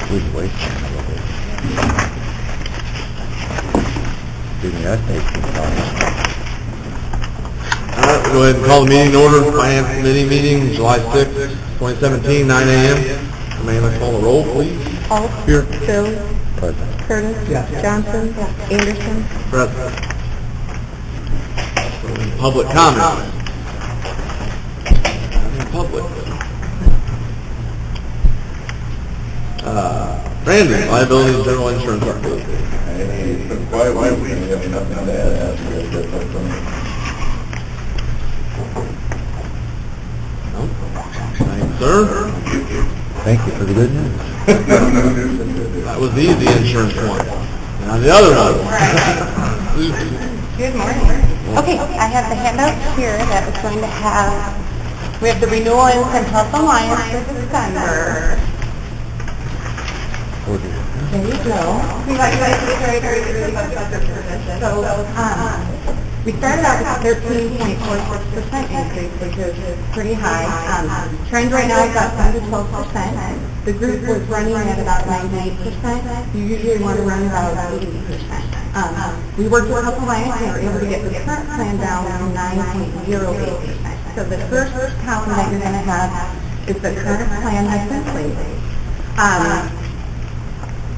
Please wait. Give me that $18. All right, we'll go ahead and call the meeting to order. Finance Committee meeting, July 6, 2017, 9 a.m. Amanda, call the roll, please. Alt. Here. Billy. Present. Curtis. Johnson. Anderson. Present. Public comment. Public. Randy, liability and general insurance update. It's been quite a while, we have nothing to add. Thanks, sir. Thank you for the good news. That was the easy insurance one. Now the other one. Good morning. Okay, I have the handout here that is going to have, we have the renewal in Health Alliance for December. There you go. We got you guys to very, very, very much about their position. So, we started out with a 13.46% increase, which is pretty high. Trend right now is about 10 to 12%. The group was running at about 98%. You usually want to run about 80%. We worked with Health Alliance and were able to get the current plan down to 9.08%. So the first column that you're going to have is the current plan that's in place.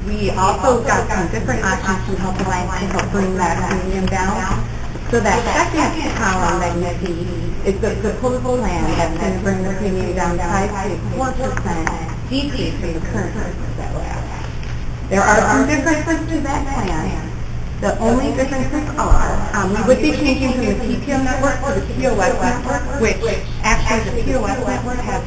We also got some different options from Health Alliance to help bring that premium down. So that second column that you see is the proposed plan that's going to bring the premium down 5.4% decrease from the current prices that we're at. There are some differences to that plan. The only differences are, we would be changing from the PPO network to the POS network, which actually the POS network has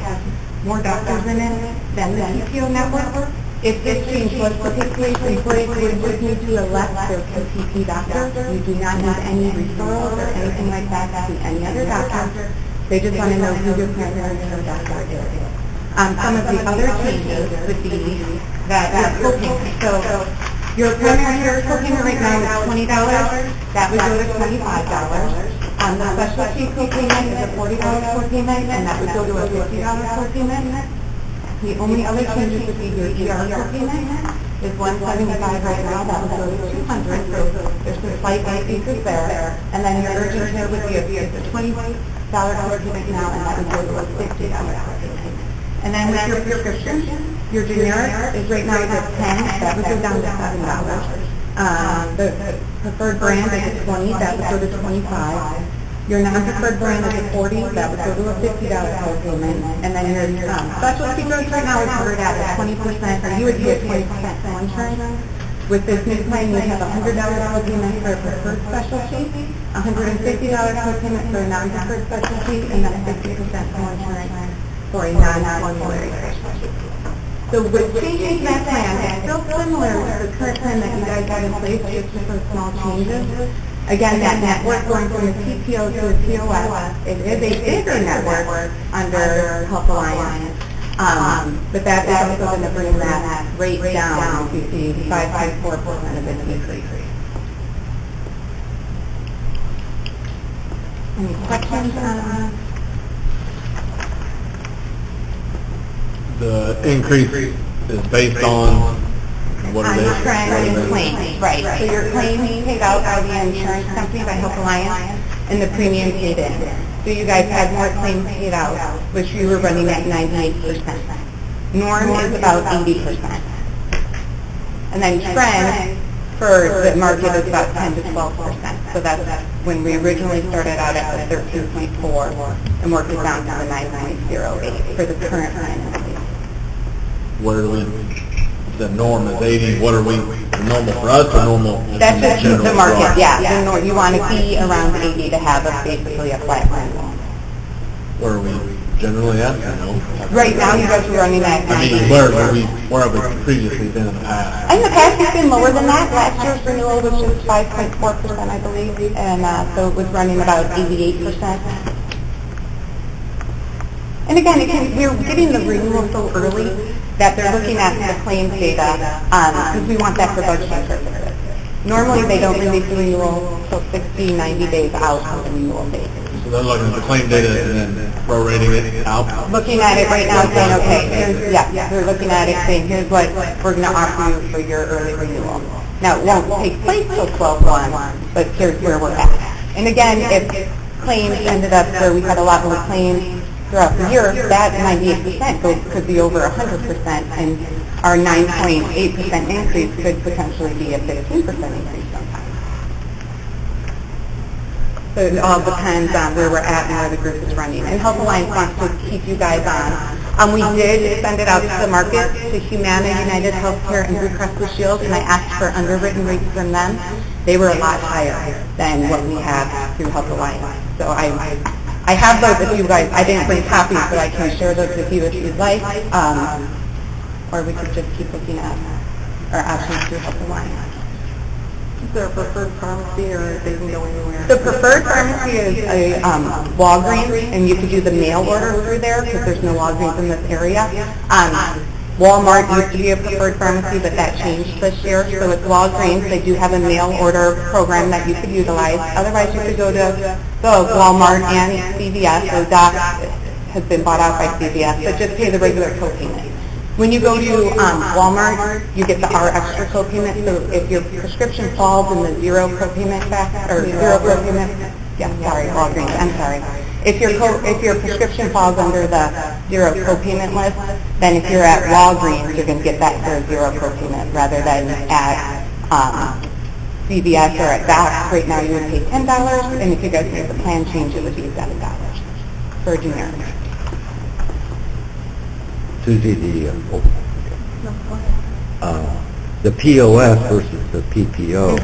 more doctors in it than the PPO network. If this change was to take place, employees would just need to elect their PCP doctor. You do not need any referrals or anything like that to any other doctor. They just want to know who your primary care doctor is. Some of the other changes would be that your copayment. So your primary care copayment right now is $20. That would go to $25. The specialty copayment is a $40 copayment, and that would go to a $50 copayment. The only other changes would be your ER copayment is $175 right now, that would go to $200, so there's some slight increases there. And then your urgent care would be a $20 copayment now, and that would go to a $50 copayment. And then with your prescription, your generic is right now at 10, that would go down to $7. The preferred brand is at 20, that would go to 25. Your non-preferred brand is at 40, that would go to a $50 copayment. And then your specialty drugs right now is covered at 20%, or you would be at 20% co-insurance. With this new plan, you have a $100 copayment for a preferred specialty, $150 copayment for a non-preferred specialty, and then 50% co-insurance for a non-formulary specialty. So with changing that plan, it's still similar to the current plan that you guys have in place, just with some small changes. Again, that network going from the PPO to the POS, it is a bigger network under Health Alliance, but that is also going to bring that rate down to see 5.4% of a decrease. Any questions on The increase is based on what are they? trend and claims, right. So your claims paid out by the insurance company, by Health Alliance, and the premium paid in. So you guys had more claims paid out, which you were running at 98%. Norm is about 80%. And then trend for the market is about 10 to 12%. So that's when we originally started out at the 13.4 and worked it down to the 9.08 for the current plan. Where do we, the norm is 80, what are we, normal for us or normal? That's just general the market, for us? yeah. You want to be around 80 to have basically a flat plan. Where are we generally at, you know? Right now, you guys are running at I 90. mean, where have we previously been in the past? In the past, it's been lower than that. Last year's renewal was just 5.4%, I believe, and so it was running about 88%. And again, we're getting the renewal so early that they're looking at the claims data because we want that for budgeting purposes. Normally, they don't release the renewal until 60, 90 days out from the renewal date. So So they're looking at the claim data and then prorating it out? Looking at it right now, saying, okay, here's, yeah, they're looking at it, saying, here's what we're going to offer you for your early renewal. Now, it won't take place till 12/1, but here's where we're at. And again, if claims ended up where we had a lot more claims throughout the year, that 98% could be over 100%, and our 9.8% increase could potentially be a 15% increase sometimes. So it all depends on where we're at and where the group is running. And Health Alliance wants to keep you guys on. We did send it out to the market, to Humana, United Healthcare, and Blue Cross Blue Shield, and I asked for underwritten rates from them. They were a lot higher than what we have through Health Alliance. So I have those if you guys, I didn't bring copies, but I can share those with you if you'd like. Or we could just keep looking at our options through Health Alliance. Is there a preferred pharmacy or they can go anywhere? The preferred pharmacy is a Walgreens, and you could do the mail order through there because there's no Walgreens in this area. Walmart used to be a preferred pharmacy, but that changed this year. So it's Walgreens. They do have a mail order program that you could utilize. Otherwise, you could go to the Walmart and CVS. So Doc has been bought out by CVS, but just pay the regular copayment. When you go to Walmart, you get the R extra copayment. So if your prescription falls in the zero copayment Walgreens, I'm sorry. If your prescription falls under the zero copayment list, then if you're at Walgreens, you're going to get that for a zero copayment rather than at CVS or at Doc. Right now, you would pay $10, and if you guys make the plan change, it would be $7 for a generic. Susie, the POS versus the PPO,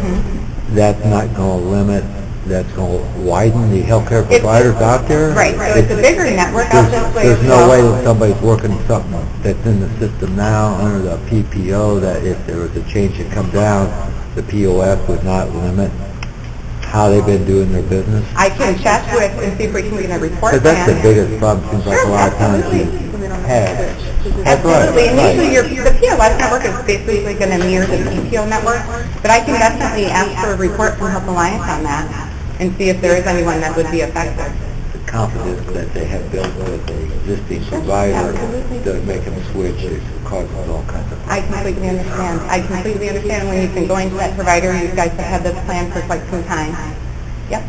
that's not going to limit, that's going to widen the healthcare providers out there? Right, so it's a bigger network out this way. There's no way that somebody's working something that's in the system now under the PPO that if there was a change to come down, the POS would not limit how they've been doing their business? I can check with and see if we can get a report. Because that's the biggest problem, seems like a lot of times you have. That's right. Absolutely, and usually the POS network is basically going to mirror the PPO network, but I can definitely ask for a report from Health Alliance on that and see if there is anyone that would be affected. The confidence that they have built with the existing provider to make them switch, it causes all kinds of problems. I completely understand. I completely understand when you've been going to that provider, you guys have had this plan for quite some time. Yep.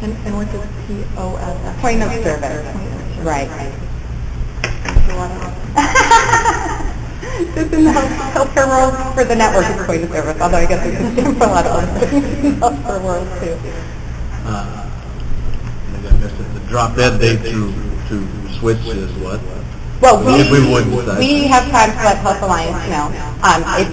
And what does POS? Point of service. Right. Just in the healthcare world, for the network, it's point of service, although I guess it's a term for a lot of other things in the healthcare world too. I missed it. The drop dead date to switch is what? Well, If we wouldn't decide. we have time to let Health Alliance know.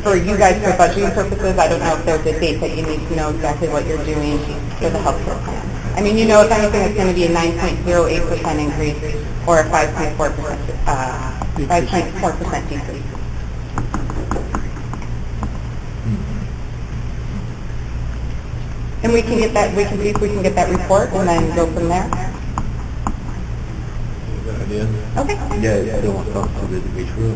For you guys, for budgeting purposes, I don't know if there's a date that you need to know exactly what you're doing for the healthcare plan. I mean, you know, if anything, it's going to be a 9.08% increase or a 5.4% decrease. And we can get that, we can see if we can get that report and then go from there. Good idea. Okay. Yeah, they want something too good to be true.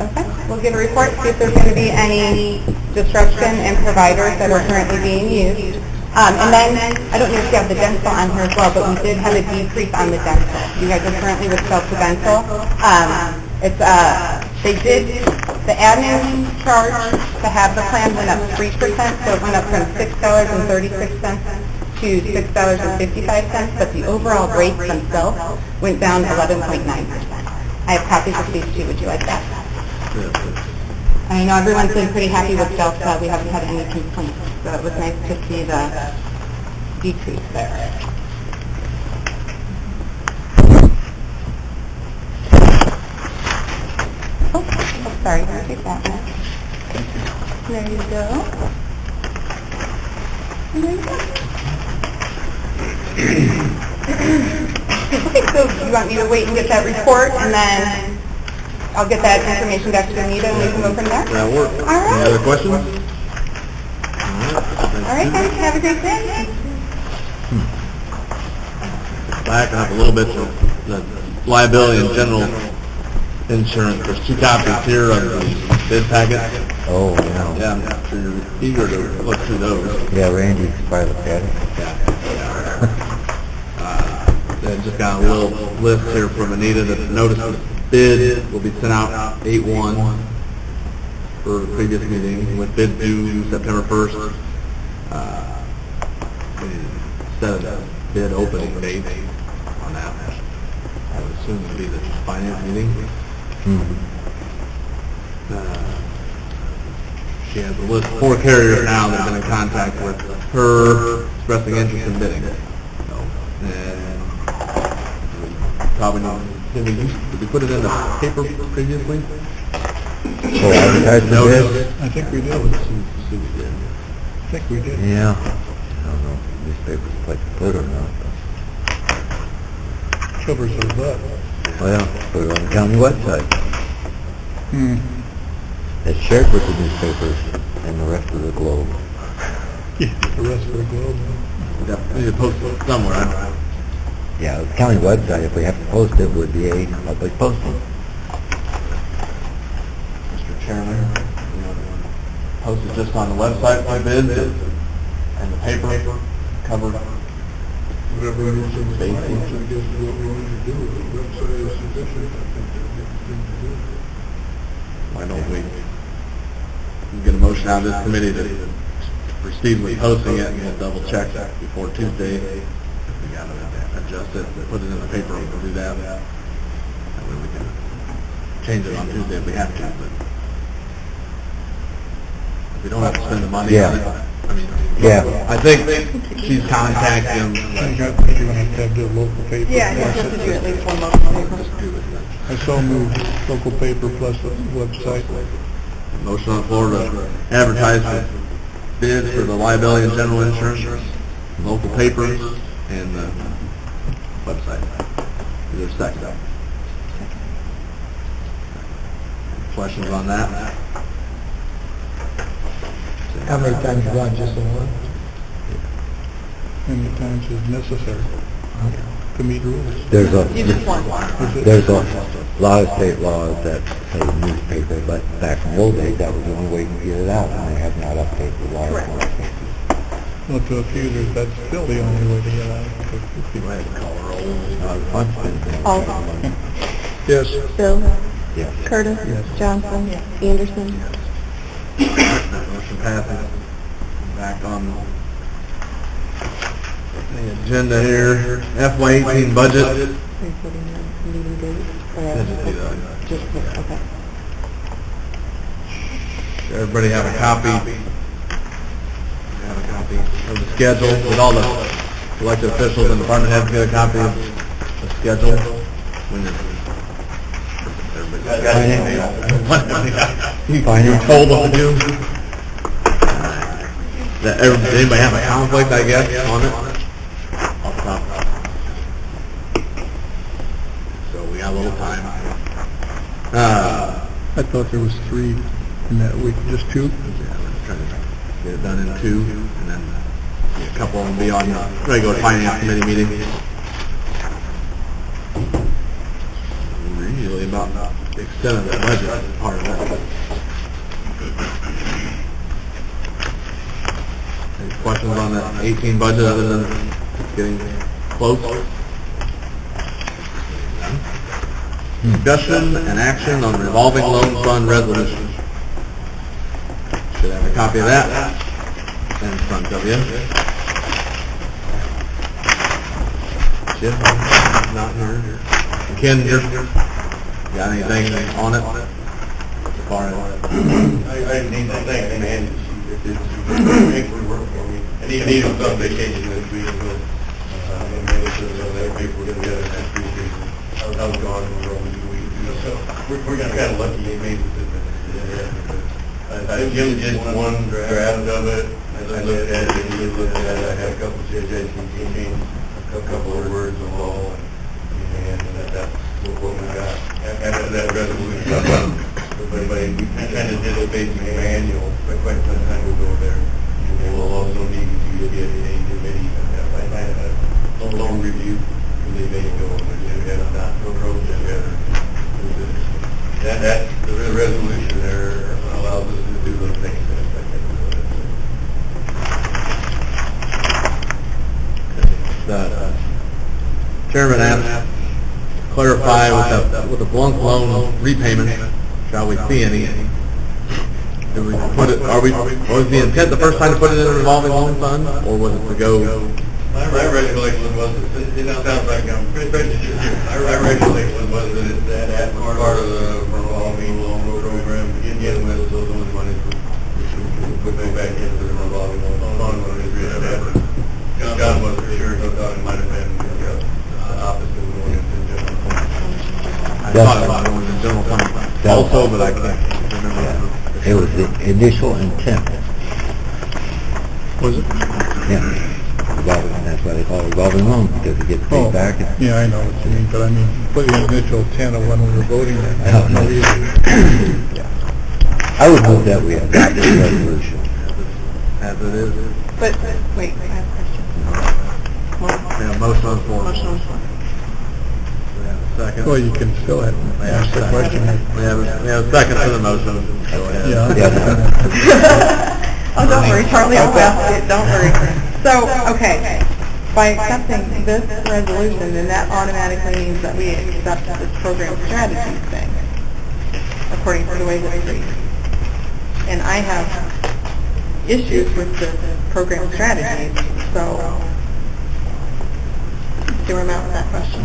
Okay. We'll get a report, see if there's going to be any disruption in providers that are currently being used. And then, I don't know if you have the dental on here as well, but we did have a decrease on the dental. You guys are currently with Delta Dental. The admin charge to have the plan went up 3%, so it went up from $6.36 to $6.55, but the overall rates themselves went down 11.9%. I have copies of these too. Would you like that? I know everyone's been pretty happy with Delta. We haven't had any complaints, so it was nice to see the decrease there. Oh, sorry, I'll take that one. There you go. And there you go. Okay, so you want me to wait and get that report, and then I'll get that information back to Anita, and we can go from there? That'll work. All right. Any other questions? All right, guys, have a great day. Back up a little bit, so the liability in general insurance. There's 2 copies here of the bid packet. Oh, yeah. Yeah, I'm sure you're eager to look through those. Yeah, Randy's probably looked at it. Then just got a little list here from Anita that notice the bid will be sent out 8/1 for the previous meeting with bid due September 1st. Set a bid opening date on that. I would assume it would be the finance meeting. She has a list of 4 carriers now that have been in contact with her expressing interest in bidding. So, and probably not, did we put it in the paper previously? So advertise the bid? I think we did. I think we did. Yeah. I don't know if newspapers like to put it or not. Covers our butt. Well, put it on the county website. It's shared with the newspapers and the rest of the globe. Yeah, the rest of the globe. We need to post it somewhere. Yeah, the county website, if we have to post it, would be a public posting. Mr. Chairman, you know, post it just on the website for bids and the paper covered. Whatever it is, I guess what we want to do. The website is sufficient. I think that's the thing to do. Why don't we get a motion out of this committee to proceed with posting it, and we'll double check before Tuesday. If we gotta adjust it, put it in the paper, we'll do that. That way we can change it on Tuesday if we have to, but if we don't have to spend the money on it. I mean, Yeah. I think she's contacting them. I think you're going to have to do a local paper. Yeah, you plus have to it. do at least one local paper. Just do it then. I so moved local paper plus the website. Motion on the floor to advertise for bids for the liability and general insurance, local papers, and the website. Is there a second? Questions on that? How many times you run, just the one? Many times as necessary to meet rules. There's You just want one. Is it- There's a lot of state laws that say newspaper, but back in the old days, that was the only way you could get it out, and they have not updated the law. Well, to a few, that's still the only way to get out. Go ahead and call her All. Yes. Bill, Yes. Curtis, Johnson, Anderson. Motion passes. Back on the agenda here, FY18 budget. Are you putting in meeting dates? Just, okay. Everybody have a copy? Have a copy of the schedule, did all the elected officials and department heads get a copy of the schedule? When you told them to do? Did anybody have a conflict, I guess, on it? Off the top. So we got a little time. I thought there was 3 in that week, just 2. Yeah, we're trying to get it done in 2, and then a couple of them be on the regular finance committee meeting. We're usually about the extent of the budget part of it. Any questions on the 18 budget other than getting close? Discussion and action on revolving loan fund resolution. Should have a copy of that in front of you. Jim, not here. Ken, you got anything on it? As far as, I need to thank man, it's work for me. I need some vacation this week, but, and maybe we're gonna get it next week. I was gone for a week, so we're kind of lucky he made it. I just one draft of it, as I looked at it, and you looked at it, I had a couple of suggestions, he changed a couple of words on all, and that's what we got. After that resolution, but we kind of did a basic manual, but quite some time ago there. And we'll also need to get a committee, a loan review, and they may go, and they have not approached together. the blunt loan repayment, shall we see any? Do we put it, was the intent the first time to put it in a revolving loan fund, or was it to go? My recollection was, it sounds like I'm pretty prejudiced here. My recollection was that that's part of the revolving loan program, again, with those monies would go back into the revolving loan fund when it was reestablished. John wasn't sure, he thought it might have been the opposite of going into the general fund. I thought about it was in general fund also, but I can't remember. It was the initial intent. Was it? Yeah. Revolving, that's why they call it revolving loan, because it gets paid back. Yeah, I know what you mean, but I mean, put the initial intent of when we were voting. No, no. I would move that we adopt this resolution. As it is. But, wait, I have a question. We have a motion on the floor. Motion on the floor. We have a second. Well, you can still have, ask the question. We have a second to the motion. Go ahead. Yeah. Oh, don't worry, Charlie, I'll ask it, don't worry. So, okay, by accepting this resolution, then that automatically means that we accept this program strategy thing, according to the way that it's reads. And I have issues with the program strategy, so, do you remember that question?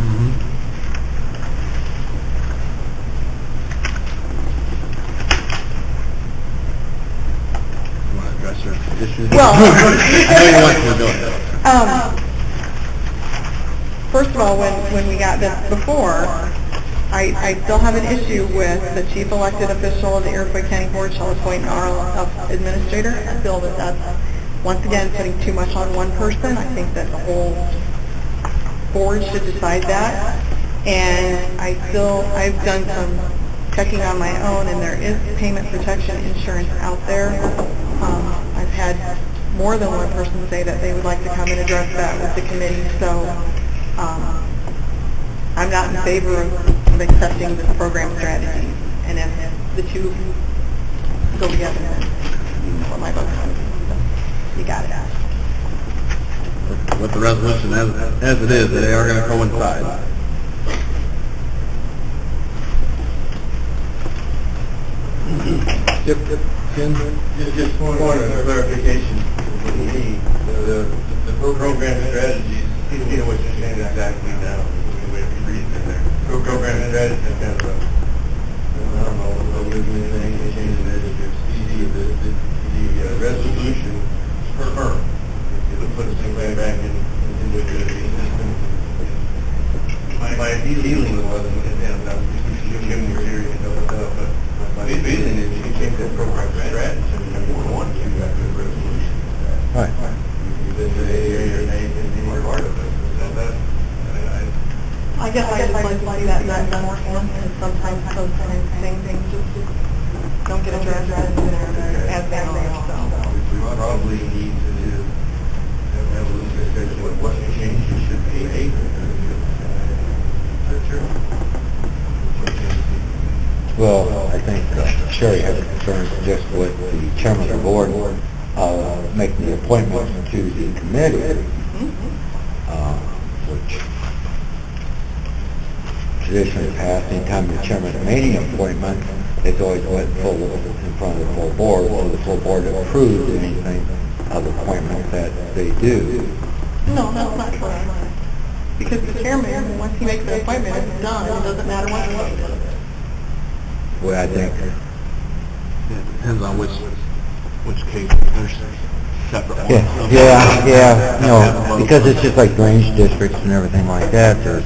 Well, I know you want to do it. First of all, when we got this before, I still have an issue with the chief elected official of the Iroquois County Board shall appoint an RL administrator. I feel that that's, once again, putting too much on one person. I think that the whole board should decide that. And I've done some checking on my own, and there is payment protection insurance out there. I've had more than one person say that they would like to come and address that with the committee, so I'm not in favor of accepting this program strategy. And if the two go together, then what my vote's going to be. So you got it. With the resolution as it is, they are going to coincide. Yep. Ken? Just one point of clarification for me, the program strategies, you know what you're saying exactly now, the way we read it there. Program strategy is kind of a, I don't know, a living thing, changing it, the resolution per firm. It'll put us back into the system. My feeling wasn't, and I'm giving you serious stuff, but my feeling is you can change that program strategy, and you want to after the resolution. Right. Then the area can be more part of it. So that, I guess I just like to see that done more because sometimes those kind of things just don't get addressed as they are, so. we probably need to have a little discussion with what changes should be made. That's true. Well, I think Sherry has concerns just with the chairman of the board making the appointments to the committee, which traditionally past, anytime the chairman made an appointment, it's always went full in front of the full board, so the full board approves anything of appointments that they do. No, that's not correct. Because the chairman, once he makes an appointment, it's done. It doesn't matter what he does. Well, I think, It depends on which case. There's separate ones. yeah, no, because it's just like drainage districts and everything like that, there's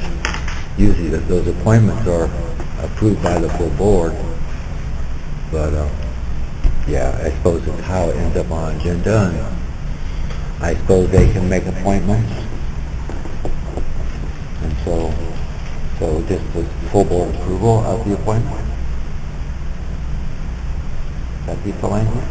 usually those appointments are approved by the full board. But, yeah, I suppose it's how it ends up on agenda, and I suppose they can make appointments. And so this was full board approval of the appointment. That be the language?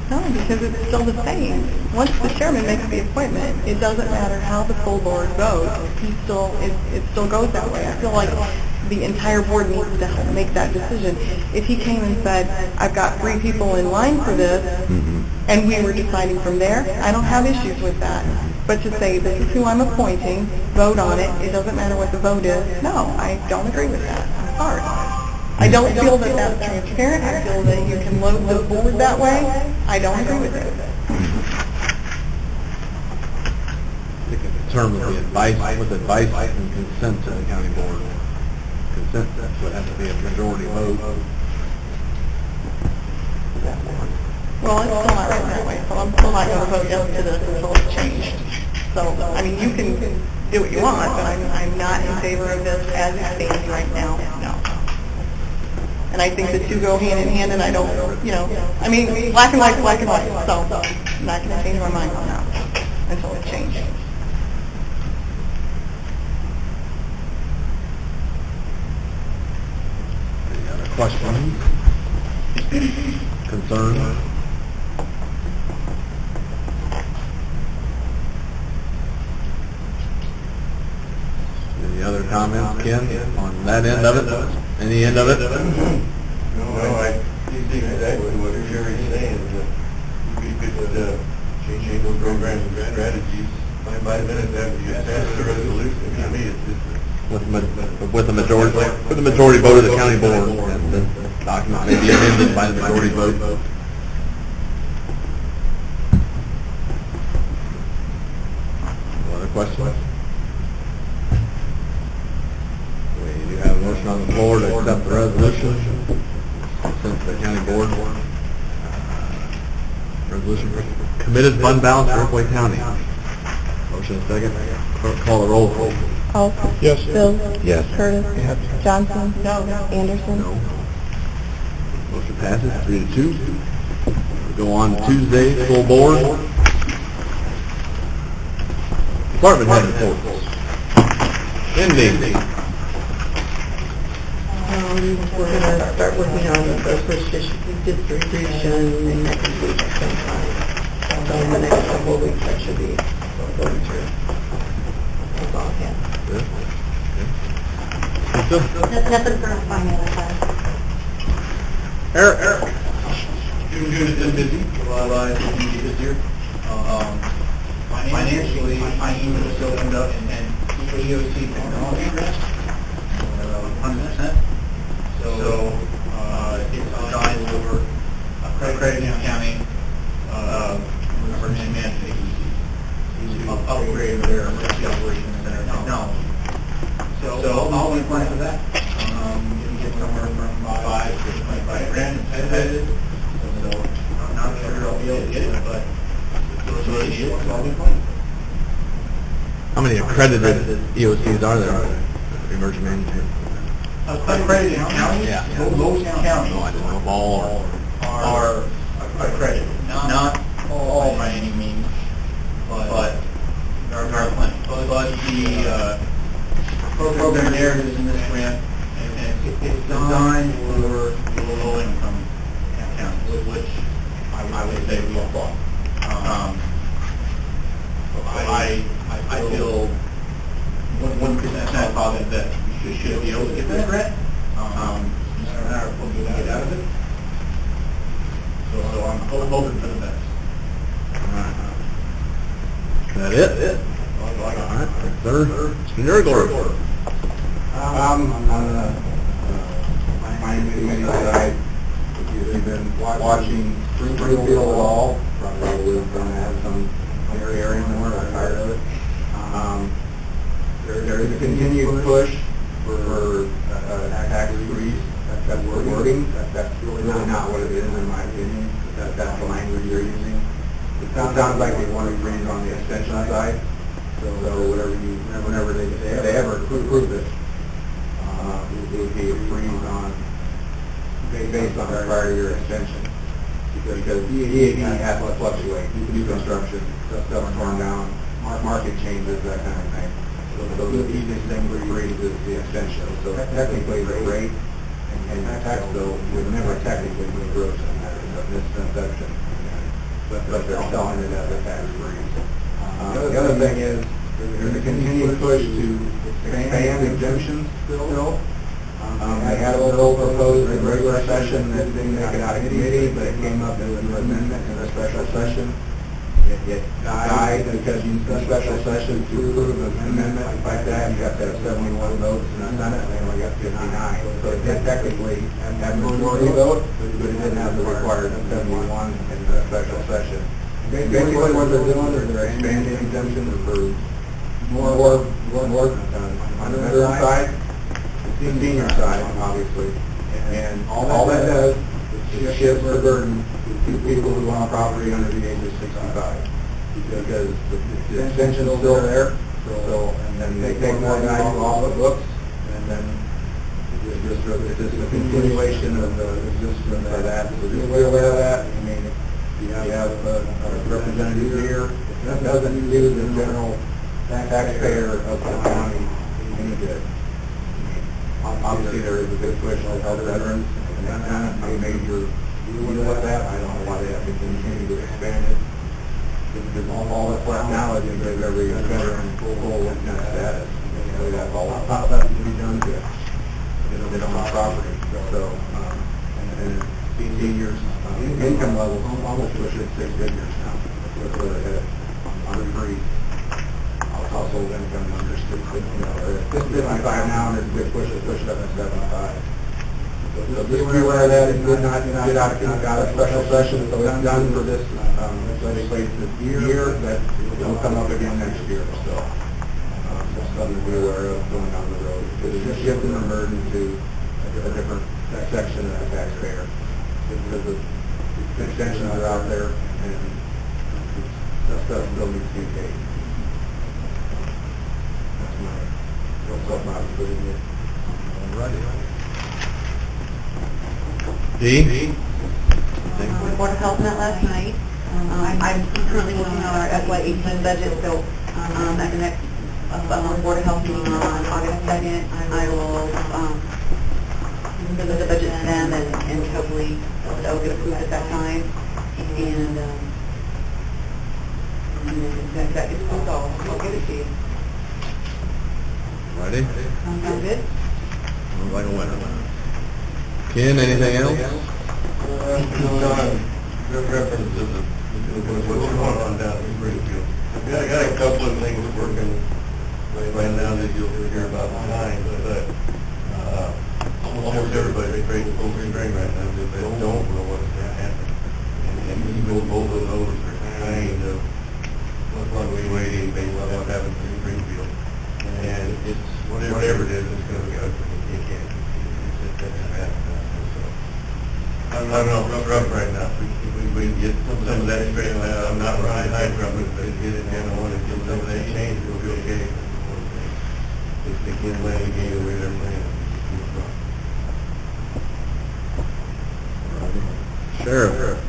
No, because it's still the same. Once the chairman makes the appointment, it doesn't matter how the full board votes. It still goes that way. I feel like the entire board needs to make that decision. If he came and said, I've got 3 people in line for this, and we were deciding from there, I don't have issues with that. But to say, this is who I'm appointing, vote on it, it doesn't matter what the vote is, no, I don't agree with that. I'm sorry. I don't feel that that's transparent. I feel that you can load the board that way. I don't agree with it. I think in terms of the advice, with advice and consent to the county board, consent would have to be a majority vote. Well, it's still not written that way, so I'm still not going to vote yes to this until it's changed. So, I mean, you can do what you want, but I'm not in favor of this as it stands right now, no. And I think the two go hand in hand, and I don't, I mean, black and white, so I'm not going to change my mind on that until it's changed. Any other questions? Concerns? Any other comments, Ken, on that end of it? Any end of it? No, I think exactly what Sherry's saying, that we could change those programs and strategies 5 minutes after you pass the resolution. I mean, it's just... With the majority vote of the county board, and the document may be amended by the majority vote. Other questions? We do have a motion on the floor to accept the resolution sent to the county board. Resolution for committed fund balance for Iroquois County. Motion and second. Clerk, call the roll, please. Olson? Yes. Bill? Yes. Curtis? Yes. Johnson? No. Anderson? No. Motion passes 3-2. We go on Tuesday, full board. Department head reports. Ending. We're going to start working on the first distribution next week sometime. So in the next couple of weeks, that should be going through. That's all I have. Good. Nothing for finance. Eric. Doing good, it's been busy, a lot of activity this year. Financially, I even still end up in EOC technology grant, 100%. So, it's designed over credit accounting, emergency management agencies to upgrade their emergency operations center technology. So I'll apply for that. You can get somewhere from 5 to 25 grand competitive. So I'm not sure I'll be able to get it, but it's all be fine. How many accredited EOCs are there? Emergency management. Accredited counties, Yeah. those counties No, I don't know if all are accredited. Not all by any means, but there are plenty. But the program there is in this grant, and it's designed for low-income counties, which I would say we applaud. I feel 1% positive that we should be able to get that grant. It's a matter of what we can get out of it. So I'm hoping for the best. Is that it? All right, sir. Mr. Nurgler. On the mining committee side, if you've been watching Springfield at all, probably going to have some area more, I'm tired of it. There is a continued push for tax freeze. That's working. That's really not what it is, in my opinion. That's the language you're using. It sounds like they want to freeze on the extension side. So whenever they ever approve this, it would be a freeze on, based on the prior year extension. Because EAD has to fluctuate, new construction, stuff torn down, market changes, that kind of thing. So the easiest thing to freeze is the extension. So technically the rate and the tax bill would never technically be gross in this inception. But they're selling it as a tax freeze. The other thing is, there's a continued push to expand exemptions still. They had a little proposed in regular session that didn't make it out of committee, but it came up as an amendment in a special session. it died because you used a special session to approve an amendment like that, you have to have 71 votes in the Senate, they only got 59. So it did technically have a majority vote, but it didn't have the required 71 in the special session. Basically what they're doing is they're expanding exemptions for more on the veteran side, the senior side, obviously. And all that does is shifts the burden to people who own property under the age of 65. Because the extension is still there, so, and then they take more value off the books, and then it's just a continuation of the existence of that. So just be aware of that. I mean, if you have a representative here that doesn't do the general taxpayer of the county any good. Obviously, there is a good push to help veterans, and that's not a major deal with that. I don't know why they have to continue to expand it. Because all that's left now is to give every veteran full kind of status. So that's all that's left to be done to get on the property. So, and seniors, income levels almost push it 6 figures now. That's where they're headed on the free household income under 6, it's 55 now, and it's a big push, it pushed up to 75. So just be aware of that. It did not get out of special session, so it's done for this legislative year, that will come up again next year, so just something to be aware of going down the road. It's just shifting the burden to a different section of the taxpayer, because the extensions are out there, and that stuff still needs to be paid. That's my real soapbox for the year. All righty. D? The Board of Health met last night. I'm currently working on our FY18 budget, so at the next Board of Health meeting on August 2nd, I will visit the budget to them, and hopefully that will get approved at that time. And if that gets approved, I'll get it to you. Ready? Sounds good? Sounds like a winner. Ken, anything else? Reference to what's going on down in Springfield. I got a couple of things working right now that you'll hear about tonight, but almost everybody's afraid to pull string right now because they don't know what's going to happen. And even both of those are kind of fluctuating based on what happens in Springfield. And it's whatever it is, it's going to be ugly. You can't. It's just bad. I don't know, rough right now. We can get some of that straightened out. I'm not running high from it, but get it down. I want to get some of that changed. It'll be okay. It's the kid playing game over there playing. Sheriff.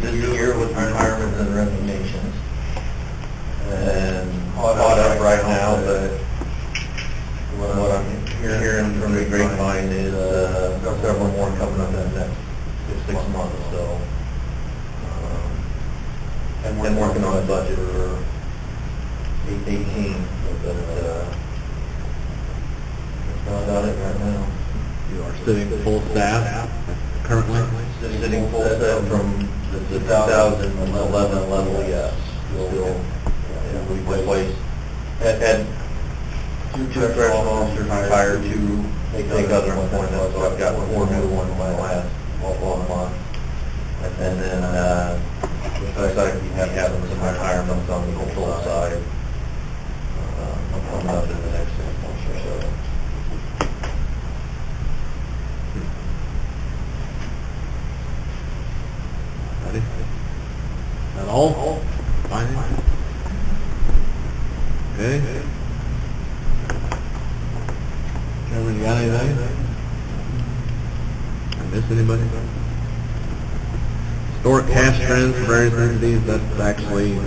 This year with retirements and resignations, and caught up right now, but what I'm hearing from the grapevine is several more coming up in the next 6 months, so and we're working on a budget for 18, but that's about it right now. You are sitting full staff currently? Sitting full staff from the 2011 level, yes. Still, we placed, had two correctional officers retired, 2 take other appointments, so I've got 4 new ones in my last 12 months. And then, besides I keep having some retirements on the control side, coming up in the next 6 months or so. Ready? That all? Fine. Okay. Cameron, you got anything? I missed anybody? Historic cash trends for various entities, that's actually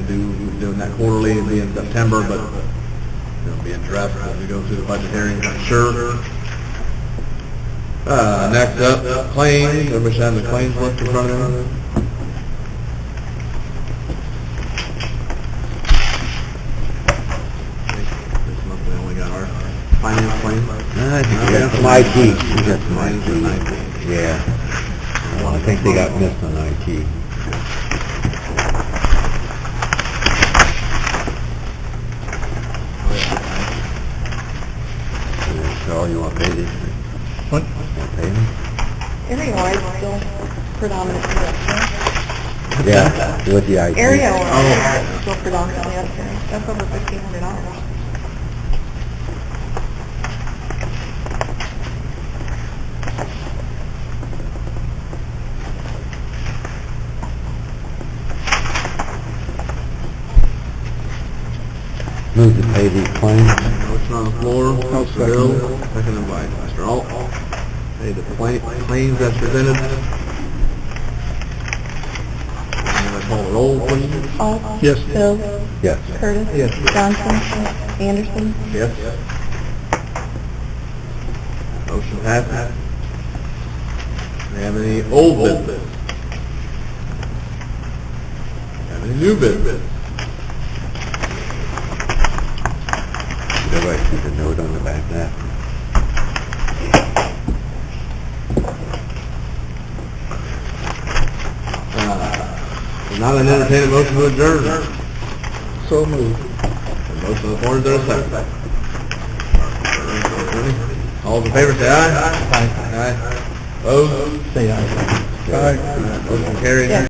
doing that quarterly, it'll be in September, but it'll be interesting as we go through the budget hearings, I'm sure. Next up, claims. Everybody should have the claims list in front of them. This month we only got our finance claims. I think you got some IT. You got some IT. Yeah. I think they got missed on IT. So you want to pay these? What? Want to pay them? Area-wise, still predominantly up there. Yeah, with the IT. Area-wise, still predominantly up there. That's over $1,500. Move to pay these claims. Motion on the floor, Mr. Hill, seconded by Mr. Alt. Pay the claims as presented. And I call the roll, please. Alt? Yes. Bill? Yes. Curtis? Yes. Johnson? Anderson? Yes. Motion passes. Do we have any old business? Have any new business? Everybody see the note on the back of that? Now then entertain a motion to adjourn. So moved. Motion on the floor, is there a second? All those in favor say aye. Aye. Opposed? Say aye. Motion carried.